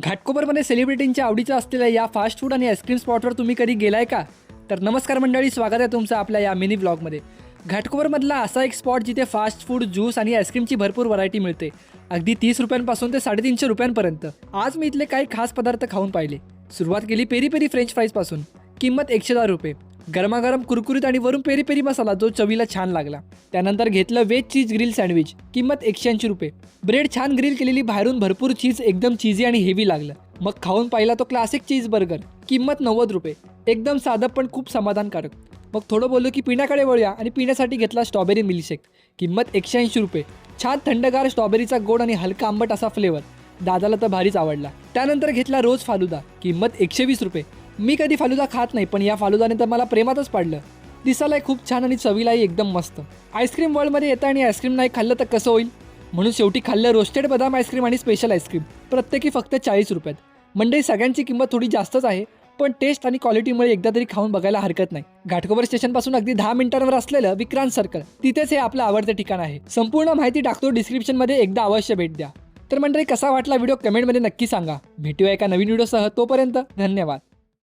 घाटकोपरमध्ये सेलिब्रिटींच्या आवडीचं असलेल्या या फास्ट फूड आणि आईस्क्रीम स्पॉटवर तुम्ही कधी गेलाय का? तर नमस्कार मंडळी, स्वागत आहे तुमचं आपल्या या मिनी व्लॉगमध्ये. घाटकोपरमधला असा एक स्पॉट जिथे फास्ट फूड, ज्यूस आणि आईस्क्रीमची भरपूर व्हरायटी मिळते, अगदी 30 रुपयांपासून ते 350 रुपयांपर्यंत. आज मी इथले काही खास पदार्थ खाऊन पाहिले. सुरुवात केली पेरी पेरी फ्रेंच फ्राईजपासून. किंमत 110 रुपये. गरमागरम कुरकुरीत आणि वरून पेरी पेरी मसाला जो चवीला छान लागला. त्यानंतर घेतलं वेज चीज ग्रिल सँडविच. किंमत 180 रुपये. ब्रेड छान ग्रिल केलेली, बाहेरून भरपूर चीज, एकदम चीजी आणि हेवी लागलं. मग खाऊन पाहिला तो क्लासिक चीज बर्गर. किंमत 90 रुपये. एकदम साधं पण खूप समाधानकारक. मग थोडं बोललो की पिण्याकडे वळूया आणि पिण्यासाठी घेतला स्ट्रॉबेरी मिल्कशेक. किंमत 180 रुपये. छान थंडगार स्ट्रॉबेरीचा गोड आणि हलका आंबट असा फ्लेवर. दादाला तर भारीच आवडला. त्यानंतर घेतला रोज फालुदा. किंमत 120 रुपये. मी कधी फालुदा खात नाही, पण या फालुदाने तर मला प्रेमातच पाडलं. दिसायलाही खूप छान आणि चवीलाही एकदम मस्त. आईस्क्रीम वर्ल्डमध्ये येतं आणि आईस्क्रीम नाही खाल्लं तर कसं होईल, म्हणून शेवटी खाल्लं रोस्टेड बदाम आईस्क्रीम आणि स्पेशल आईस्क्रीम. प्रत्येकी फक्त 40 रुपयात. मंडळी, सगळ्यांची किंमत थोडी जास्तच आहे, पण टेस्ट आणि क्वालिटीमुळे एकदा तरी खाऊन बघायला हरकत नाही. घाटकोपर स्टेशनपासून अगदी 10 मिनिटांवर असलेलं विक्रांत सर्कल, तिथेच हे आपलं आवडतं ठिकाण आहे. संपूर्ण माहिती टाकतो डिस्क्रिप्शनमध्ये, एकदा अवश्य भेट द्या. तर मंडळी, कसा वाटला व्हिडिओ कमेंटमध्ये नक्की सांगा. भेटूया एका नवीन व्हिडिओसह. तोपर्यंत धन्यवाद.